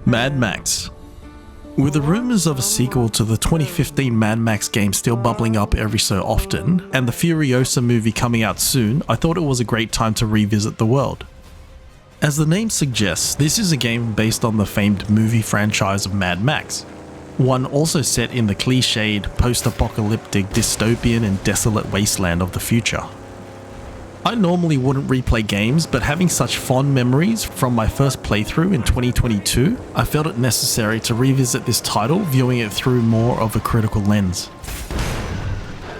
Mad Max. With the rumours of a sequel to the 2015 Mad Max game still bubbling up every so often, and the Furiosa movie coming out soon, I thought it was a great time to revisit the world. As the name suggests, this is a game based on the famed movie franchise of Mad Max, one also set in the cliched, post-apocalyptic, dystopian and desolate wasteland of the future. I normally wouldn't replay games, but having such fond memories from my first playthrough in 2022, I felt it necessary to revisit this title, viewing it through more of a critical lens.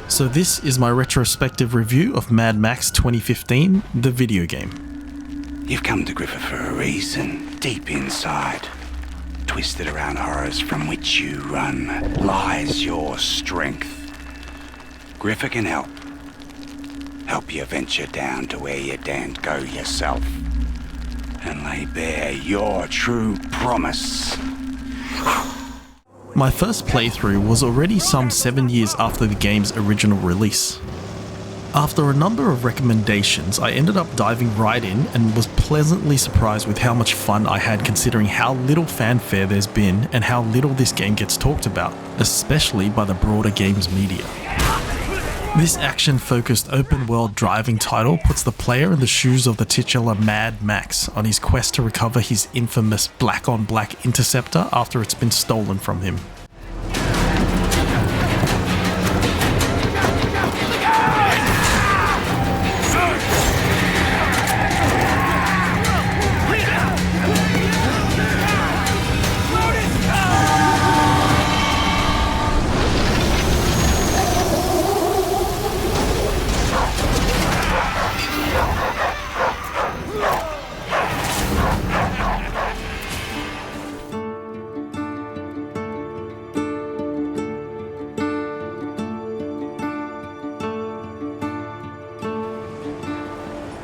So this is my retrospective review of Mad Max 2015, the video game. You've come to Griffer for a reason, deep inside. Twisted around horrors from which you run lies your strength. Griffer can help. Help you venture down to where you daren't go yourself, and lay bare your true promise. My first playthrough was already some 7 years after the game's original release. After a number of recommendations, I ended up diving right in and was pleasantly surprised with how much fun I had, considering how little fanfare there's been and how little this game gets talked about, especially by the broader games media. This action-focused open-world driving title puts the player in the shoes of the titular Mad Max on his quest to recover his infamous black-on-black interceptor after it's been stolen from him.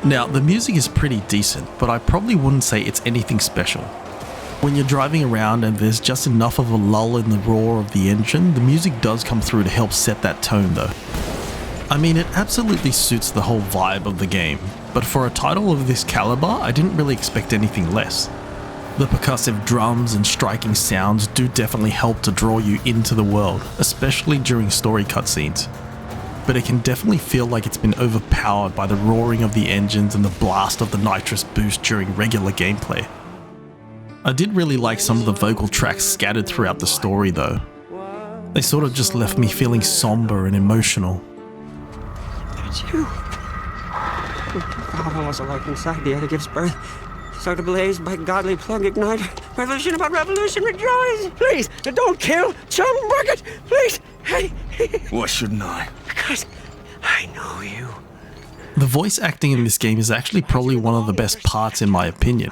Now, the music is pretty decent, but I probably wouldn't say it's anything special. When you're driving around and there's just enough of a lull in the roar of the engine, the music does come through to help set that tone though. I mean, it absolutely suits the whole vibe of the game, but for a title of this caliber, I didn't really expect anything less. The percussive drums and striking sounds do definitely help to draw you into the world, especially during story cutscenes. But it can definitely feel like it's been overpowered by the roaring of the engines and the blast of the nitrous boost during regular gameplay. I did really like some of the vocal tracks scattered throughout the story though. They sort of just left me feeling somber and emotional. That's you. Father was alive inside the other gives birth. So to blaze by godly plug ignite. Revolution about revolution, rejoice! Please, don't kill Chum Bucket! Please! Hey! Why shouldn't I? Because I know you. The voice acting in this game is actually probably one of the best parts in my opinion.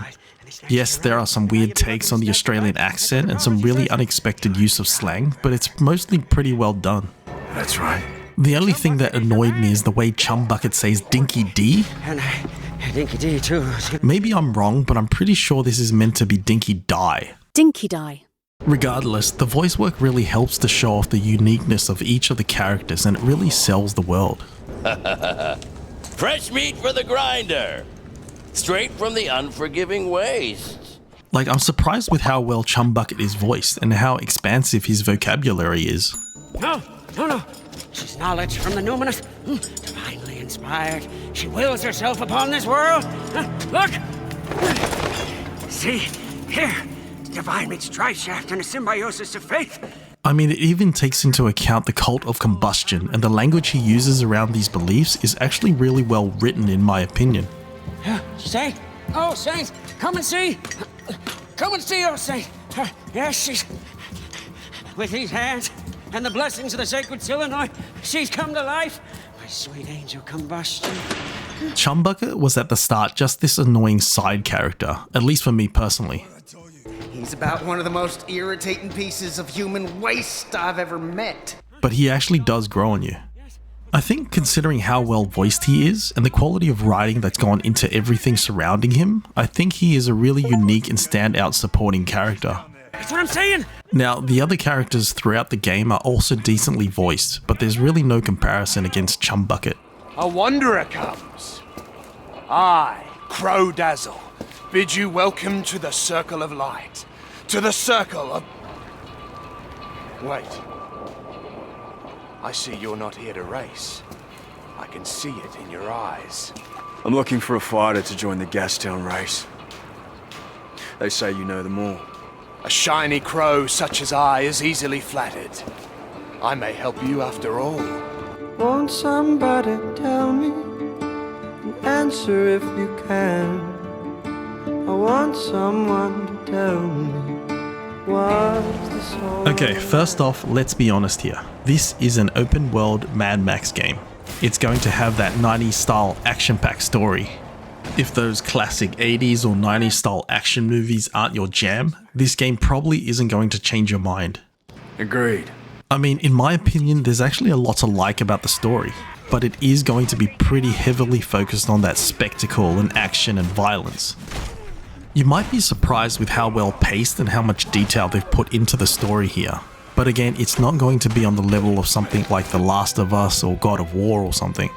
Yes, there are some weird takes on the Australian accent and some really unexpected use of slang, but it's mostly pretty well done. That's right. The only thing that annoyed me is the way Chum Bucket says Dinky D. And Dinky D too. Maybe I'm wrong, but I'm pretty sure this is meant to be Dinky Die. Dinky Die. Regardless, the voice work really helps to show off the uniqueness of each of the characters, and it really sells the world. Fresh meat for the grinder. Straight from the unforgiving waste. Like, I'm surprised with how well Chum Bucket is voiced and how expansive his vocabulary is. No. She's knowledge from the numinous, divinely inspired. She wills herself upon this world. Look! See, here. Divine meets dry shaft and a symbiosis of faith. I mean, it even takes into account the cult of combustion, and the language he uses around these beliefs is actually really well written in my opinion. Saint? Oh, Saint, come and see. Come and see, oh, Saint. Yes, she's... With these hands and the blessings of the sacred Illinois, she's come to life. My sweet angel combustion. Chum Bucket was at the start just this annoying side character, at least for me personally. He's about one of the most irritating pieces of human waste I've ever met. But he actually does grow on you. I think considering how well voiced he is and the quality of writing that's gone into everything surrounding him, I think he is a really unique and standout supporting character. That's what I'm saying! Now, the other characters throughout the game are also decently voiced, but there's really no comparison against Chum Bucket. A wanderer comes. I, Crow Dazzle, bid you welcome to the Circle of Light. to the circle of... Wait. I see you're not here to race. I can see it in your eyes. I'm looking for a fighter to join the Gastown race. They say you know them all. A shiny crow such as I is easily flattered. I may help you after all. Won't somebody tell me an answer if you can? I want someone to tell me what's the soul. Okay, first off, let's be honest here. This is an open world Mad Max game. It's going to have that 90s style action-packed story. If those classic 80s or 90s style action movies aren't your jam, this game probably isn't going to change your mind. Agreed. I mean, in my opinion, there's actually a lot to like about the story, but it is going to be pretty heavily focused on that spectacle and action and violence. You might be surprised with how well paced and how much detail they've put into the story here. But again, it's not going to be on the level of something like The Last of Us or God of War or something.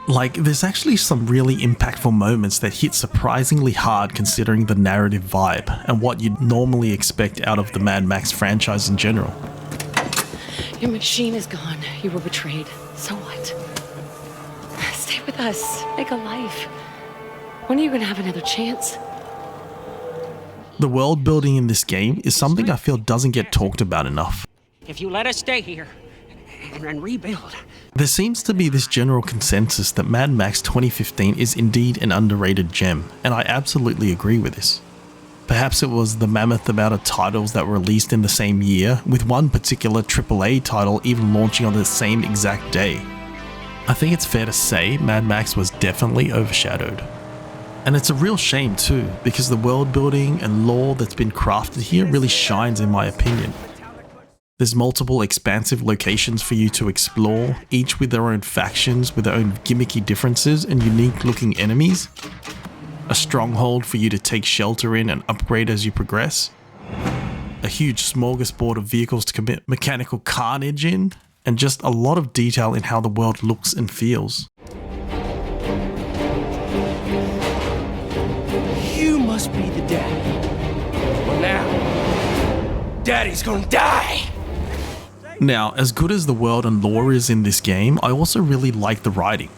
Like, there's actually some really impactful moments that hit surprisingly hard considering the narrative vibe and what you'd normally expect out of the Mad Max franchise in general. Your machine is gone. You were betrayed. So what? Stay with us. Make a life. When are you gonna have another chance? The world building in this game is something I feel doesn't get talked about enough. If you let us stay here and rebuild. There seems to be this general consensus that Mad Max 2015 is indeed an underrated gem, and I absolutely agree with this. Perhaps it was the mammoth amount of titles that were released in the same year, with one particular AAA title even launching on the same exact day. I think it's fair to say Mad Max was definitely overshadowed. And it's a real shame too, because the world building and lore that's been crafted here really shines in my opinion. There's multiple expansive locations for you to explore, each with their own factions, with their own gimmicky differences and unique looking enemies. A stronghold for you to take shelter in and upgrade as you progress. A huge smorgasbord of vehicles to commit mechanical carnage in, and just a lot of detail in how the world looks and feels. You must be the daddy. Well now, Daddy's gonna die! Now, as good as the world and lore is in this game, I also really like the writing.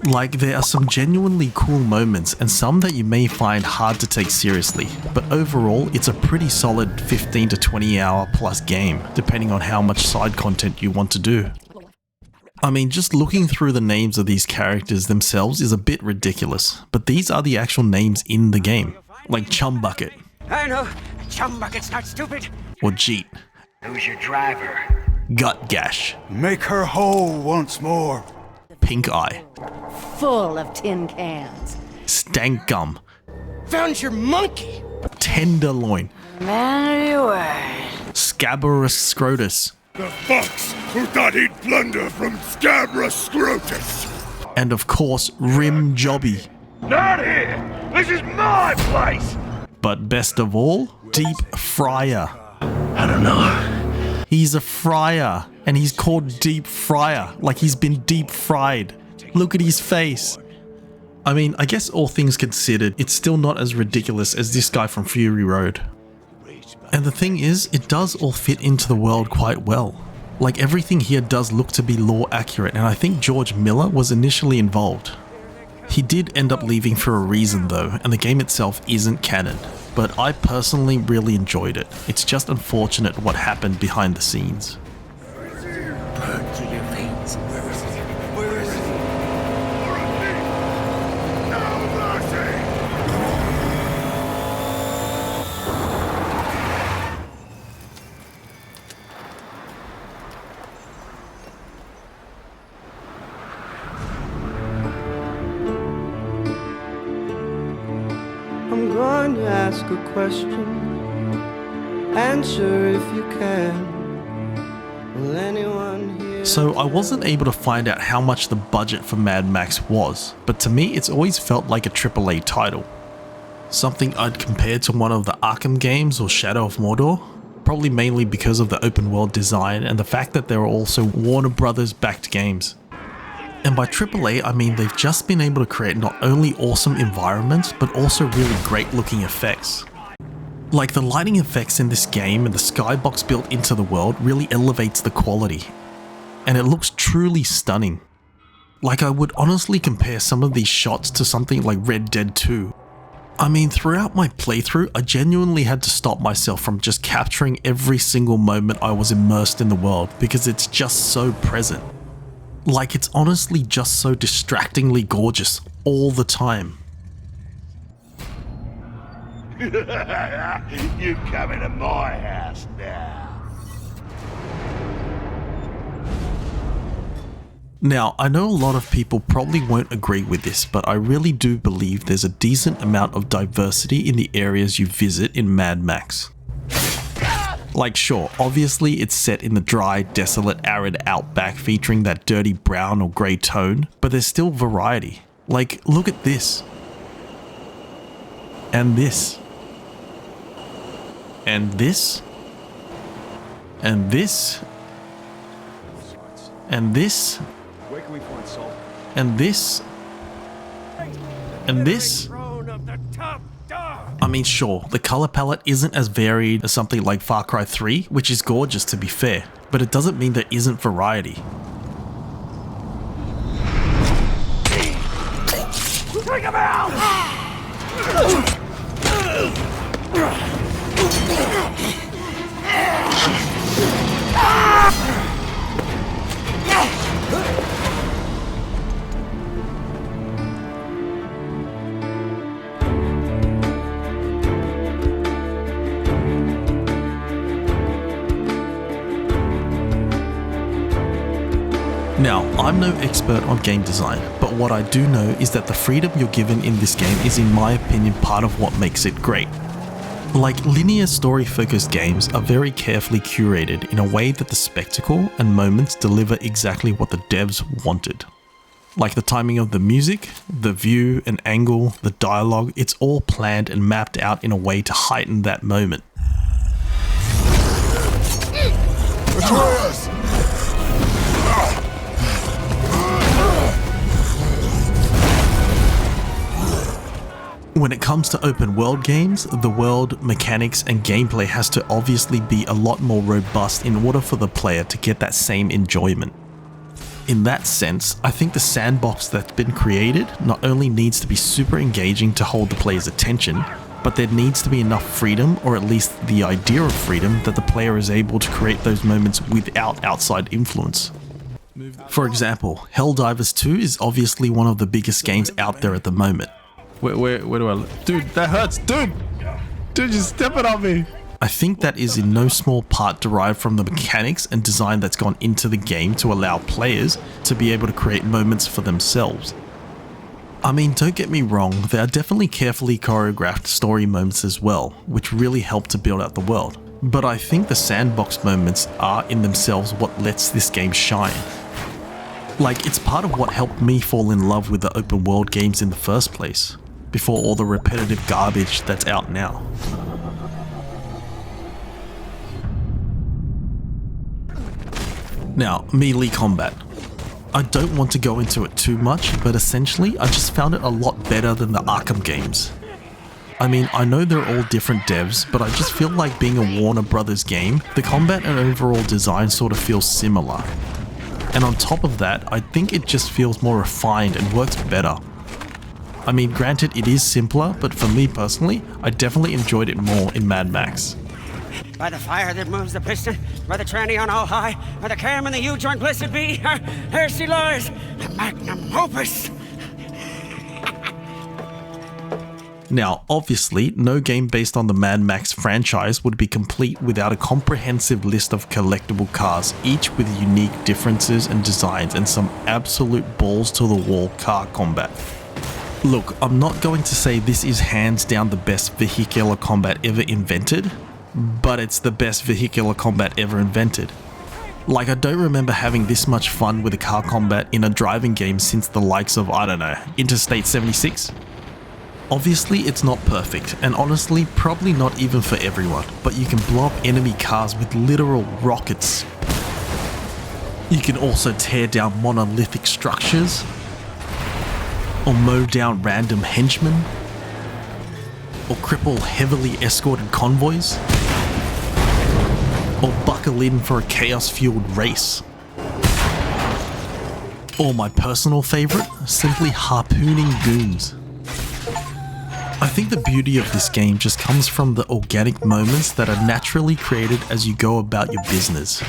Like, there are some genuinely cool moments and some that you may find hard to take seriously, but overall it's a pretty solid 15 to 20 hour plus game, depending on how much side content you want to do. I mean, just looking through the names of these characters themselves is a bit ridiculous, but these are the actual names in the game, like Chum Bucket. I know, Chum Bucket's not stupid. Or Jeet. Who's your driver? Gut Gash. Make her whole once more. Pink Eye. Full of tin cans. Stank Gum. Found your monkey! Tenderloin. Anyway. Scabrous Scrotus. The fox who thought he'd plunder from Scabrous Scrotus. And of course, Rim Jobby. Not here! This is my place! But best of all, Deep Fryer. I don't know. He's a fryer, and he's called Deep Fryer, like he's been deep fried. Look at his face. I mean, I guess all things considered, it's still not as ridiculous as this guy from Fury Road. And the thing is, it does all fit into the world quite well. Like, everything here does look to be lore accurate, and I think George Miller was initially involved. He did end up leaving for a reason though, and the game itself isn't canon. But I personally really enjoyed it. It's just unfortunate what happened behind the scenes. Burn through your veins. Where is it? Where is it? Now, mercy! I'm going to ask a question. Answer if you can. Will anyone hear? So I wasn't able to find out how much the budget for Mad Max was, but to me it's always felt like a AAA title. Something I'd compare to one of the Arkham games or Shadow of Mordor, probably mainly because of the open world design and the fact that they were also Warner Brothers backed games. And by AAA, I mean they've just been able to create not only awesome environments, but also really great looking effects. Like, the lighting effects in this game and the skybox built into the world really elevates the quality, and it looks truly stunning. Like, I would honestly compare some of these shots to something like Red Dead 2. I mean, throughout my playthrough, I genuinely had to stop myself from just capturing every single moment I was immersed in the world because it's just so present. Like, it's honestly just so distractingly gorgeous all the time. You come into my house now. Now, I know a lot of people probably won't agree with this, but I really do believe there's a decent amount of diversity in the areas you visit in Mad Max. Like, sure, obviously it's set in the dry, desolate, arid outback featuring that dirty brown or grey tone, but there's still variety. Like, look at this. And this. And this. And this. And this. Where can we find salt? And this. And this. I mean, sure, the color palette isn't as varied as something like Far Cry 3, which is gorgeous to be fair, but it doesn't mean there isn't variety. Take him out! Now, I'm no expert on game design, but what I do know is that the freedom you're given in this game is, in my opinion, part of what makes it great. Like, linear story-focused games are very carefully curated in a way that the spectacle and moments deliver exactly what the devs wanted. Like the timing of the music, the view and angle, the dialogue, it's all planned and mapped out in a way to heighten that moment. When it comes to open world games, the world, mechanics and gameplay has to obviously be a lot more robust in order for the player to get that same enjoyment. In that sense, I think the sandbox that's been created not only needs to be super engaging to hold the player's attention, but there needs to be enough freedom, or at least the idea of freedom, that the player is able to create those moments without outside influence. For example, Helldivers 2 is obviously one of the biggest games out there at the moment. Where do I look? Dude, that hurts, dude! Dude, you're stepping on me! I think that is in no small part derived from the mechanics and design that's gone into the game to allow players to be able to create moments for themselves. I mean, don't get me wrong, there are definitely carefully choreographed story moments as well, which really help to build out the world. But I think the sandbox moments are in themselves what lets this game shine. Like, it's part of what helped me fall in love with the open world games in the first place, before all the repetitive garbage that's out now. Now, melee combat. I don't want to go into it too much, but essentially I just found it a lot better than the Arkham games. I mean, I know they're all different devs, but I just feel like being a Warner Brothers game, the combat and overall design sort of feels similar. And on top of that, I think it just feels more refined and works better. I mean, granted it is simpler, but for me personally, I definitely enjoyed it more in Mad Max. By the fire that moves the piston, by the tranny on all high, by the cam and the U-joint blessed be, there she lies, the magnum opus. Now, obviously, no game based on the Mad Max franchise would be complete without a comprehensive list of collectible cars, each with unique differences and designs and some absolute balls-to-the-wall car combat. Look, I'm not going to say this is hands down the best vehicular combat ever invented, but it's the best vehicular combat ever invented. Like, I don't remember having this much fun with a car combat in a driving game since the likes of, I don't know, Interstate 76? Obviously, it's not perfect, and honestly, probably not even for everyone, but you can blow up enemy cars with literal rockets. You can also tear down monolithic structures, or mow down random henchmen. or cripple heavily escorted convoys, or buckle in for a chaos-fueled race. Or my personal favourite, simply harpooning goons. I think the beauty of this game just comes from the organic moments that are naturally created as you go about your business.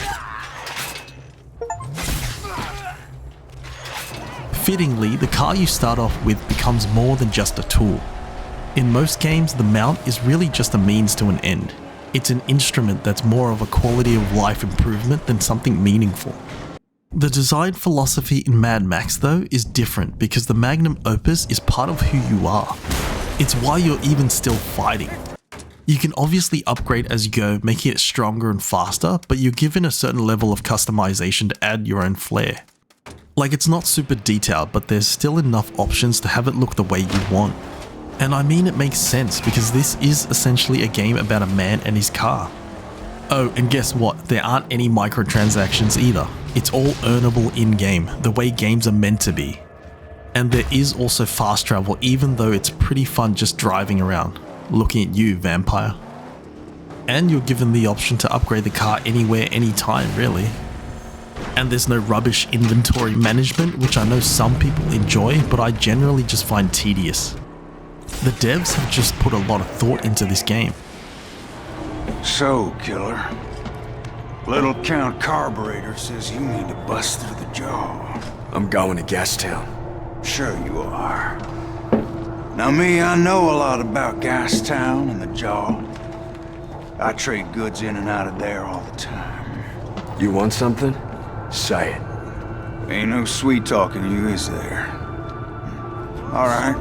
Fittingly, the car you start off with becomes more than just a tool. In most games, the mount is really just a means to an end. It's an instrument that's more of a quality of life improvement than something meaningful. The design philosophy in Mad Max though is different because the magnum opus is part of who you are. It's why you're even still fighting. You can obviously upgrade as you go, making it stronger and faster, but you're given a certain level of customization to add your own flair. Like, it's not super detailed, but there's still enough options to have it look the way you want. And I mean, it makes sense because this is essentially a game about a man and his car. Oh, and guess what? There aren't any microtransactions either. It's all earnable in-game, the way games are meant to be. And there is also fast travel, even though it's pretty fun just driving around. Looking at you, vampire. And you're given the option to upgrade the car anywhere, anytime, really. And there's no rubbish inventory management, which I know some people enjoy, but I generally just find tedious. The devs have just put a lot of thought into this game. So, killer, little Count Carburetor says you need to bust through the jaw. I'm going to Gastown. Sure you are. Now me, I know a lot about Gastown and the jaw. I trade goods in and out of there all the time. You want something? Say it. Ain't no sweet talking to you, is there? All right.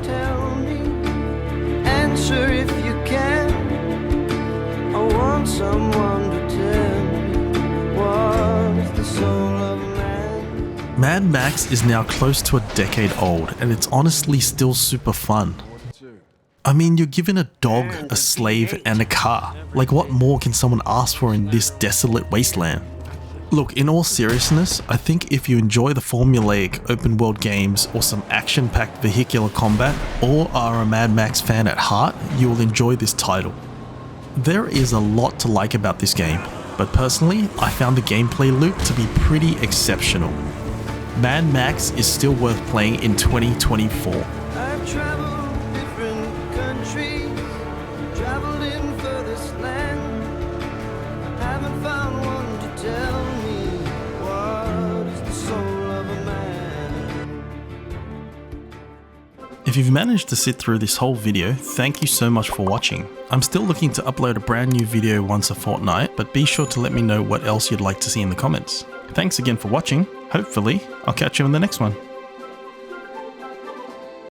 Tell me, answer if you can. I want someone to tell me what is the soul of a man. Mad Max is now close to a decade old, and it's honestly still super fun. I mean, you're given a dog, a slave, and a car. Like, what more can someone ask for in this desolate wasteland? Look, in all seriousness, I think if you enjoy the formulaic open world games or some action-packed vehicular combat, or are a Mad Max fan at heart, you will enjoy this title. There is a lot to like about this game, but personally, I found the gameplay loop to be pretty exceptional. Mad Max is still worth playing in 2024. I've traveled different countries, traveled in furthest land. Haven't found one to tell me what is the soul of a man. If you've managed to sit through this whole video, thank you so much for watching. I'm still looking to upload a brand new video once a fortnight, but be sure to let me know what else you'd like to see in the comments. Thanks again for watching. Hopefully, I'll catch you in the next one.